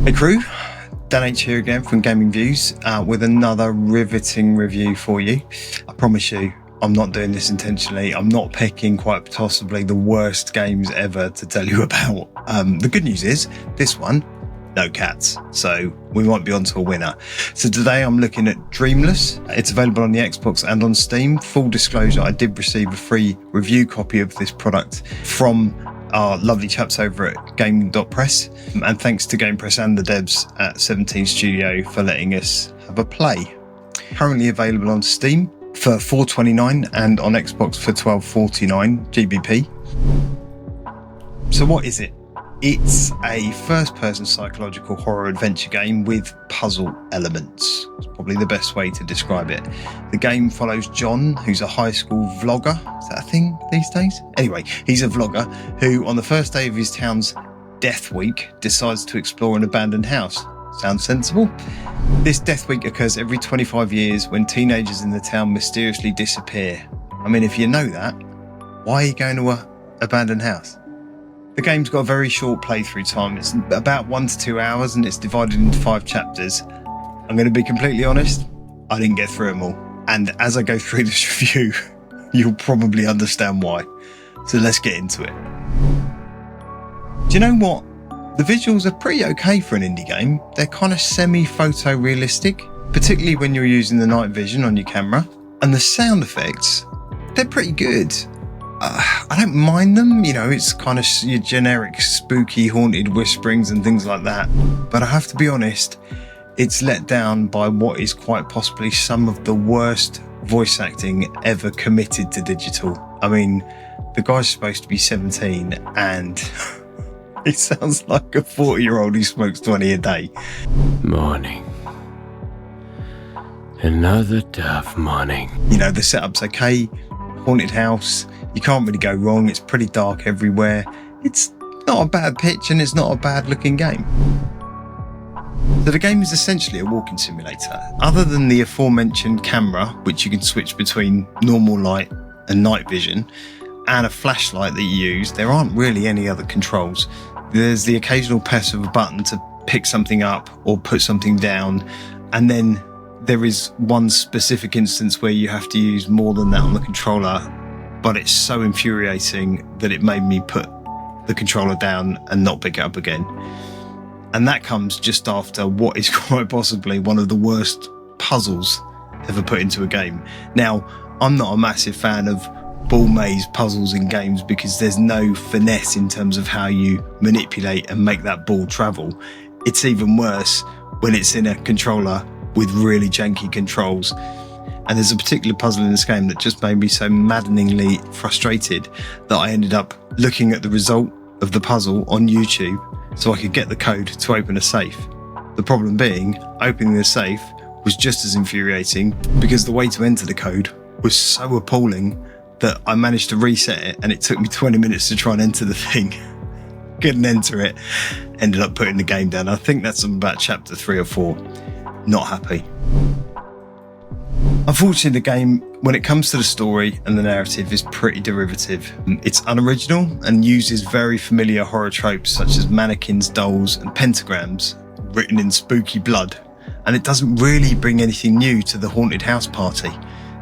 Hey crew, Dan H here again from Gaming Views with another riveting review for you. I promise you, I'm not doing this intentionally. I'm not picking quite possibly the worst games ever to tell you about. The good news is, this one, no cats, so we might be on to a winner. So today I'm looking at Dreamless. It's available on the Xbox and on Steam. Full disclosure, I did receive a free review copy of this product from our lovely chaps over at Game.press, and thanks to Game Press and the devs at 17 Studio for letting us have a play. Currently available on Steam for $4.29 and on Xbox for $12.49 GBP. So what is it? It's a first-person psychological horror adventure game with puzzle elements. It's probably the best way to describe it. The game follows John, who's a high school vlogger. Is that a thing these days? Anyway, he's a vlogger who, on the first day of his town's Death Week, decides to explore an abandoned house. Sounds sensible? This Death Week occurs every 25 years when teenagers in the town mysteriously disappear. I mean, if you know that, why are you going to an abandoned house? The game's got a very short playthrough time. It's about 1 to 2 hours and it's divided into 5 chapters. I'm going to be completely honest, I didn't get through them all. And as I go through this review, you'll probably understand why. So let's get into it. Do you know what? The visuals are pretty okay for an indie game. They're kind of semi-photo-realistic, particularly when you're using the night vision on your camera. And the sound effects, they're pretty good. I don't mind them, you know, it's kind of your generic spooky haunted whisperings and things like that. But I have to be honest, it's let down by what is quite possibly some of the worst voice acting ever committed to digital. I mean, the guy's supposed to be 17 and he sounds like a 40-year-old who smokes 20 a day. Morning. Another tough morning. You know, the setup's okay. Haunted house, you can't really go wrong. It's pretty dark everywhere. It's not a bad pitch and it's not a bad looking game. So the game is essentially a walking simulator. Other than the aforementioned camera, which you can switch between normal light and night vision, and a flashlight that you use, there aren't really any other controls. There's the occasional press of a button to pick something up or put something down, and then there is one specific instance where you have to use more than that on the controller, but it's so infuriating that it made me put the controller down and not pick it up again. And that comes just after what is quite possibly one of the worst puzzles ever put into a game. Now, I'm not a massive fan of ball maze puzzles in games because there's no finesse in terms of how you manipulate and make that ball travel. It's even worse when it's in a controller with really janky controls. And there's a particular puzzle in this game that just made me so maddeningly frustrated that I ended up looking at the result of the puzzle on YouTube so I could get the code to open a safe. The problem being, opening the safe was just as infuriating because the way to enter the code was so appalling that I managed to reset it and it took me 20 minutes to try and enter the thing. Couldn't enter it, ended up putting the game down. I think that's about chapter 3 or 4. Not happy. Unfortunately, the game, when it comes to the story and the narrative, is pretty derivative. It's unoriginal and uses very familiar horror tropes such as mannequins, dolls and pentagrams written in spooky blood, and it doesn't really bring anything new to the haunted house party.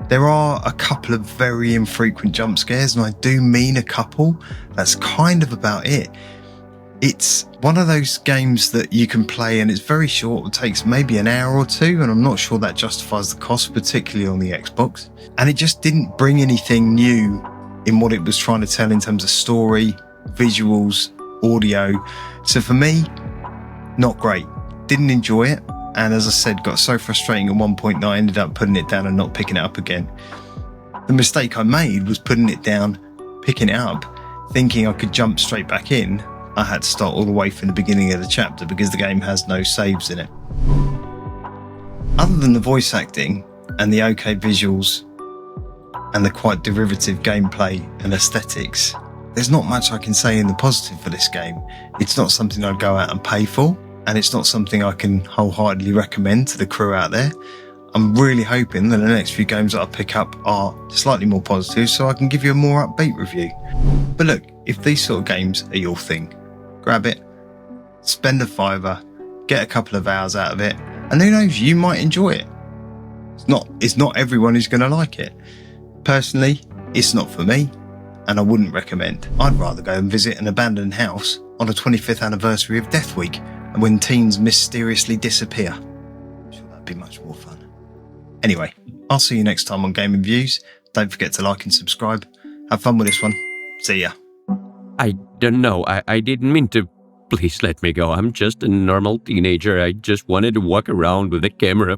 There are a couple of very infrequent jump scares, and I do mean a couple. That's kind of about it. It's one of those games that you can play and it's very short. It takes maybe an hour or two, and I'm not sure that justifies the cost, particularly on the Xbox. And it just didn't bring anything new in what it was trying to tell in terms of story, visuals, audio. So for me, not great. Didn't enjoy it. And as I said, got so frustrating at one point that I ended up putting it down and not picking it up again. The mistake I made was putting it down, picking it up, thinking I could jump straight back in. I had to start all the way from the beginning of the chapter because the game has no saves in it. Other than the voice acting and the okay visuals and the quite derivative gameplay and aesthetics, there's not much I can say in the positive for this game. It's not something I'd go out and pay for, and it's not something I can wholeheartedly recommend to the crew out there. I'm really hoping that the next few games that I pick up are slightly more positive so I can give you a more upbeat review. But look, if these sort of games are your thing, grab it, spend a £5, get a couple of hours out of it, and who knows, you might enjoy it. It's not everyone who's going to like it. Personally, it's not for me, and I wouldn't recommend. I'd rather go and visit an abandoned house on the 25th anniversary of Death Week, and when teens mysteriously disappear. I'm sure that'd be much more fun. Anyway, I'll see you next time on Gaming Views. Don't forget to like and subscribe. Have fun with this one. See ya. I don't know. I didn't mean to. Please let me go. I'm just a normal teenager. I just wanted to walk around with a camera.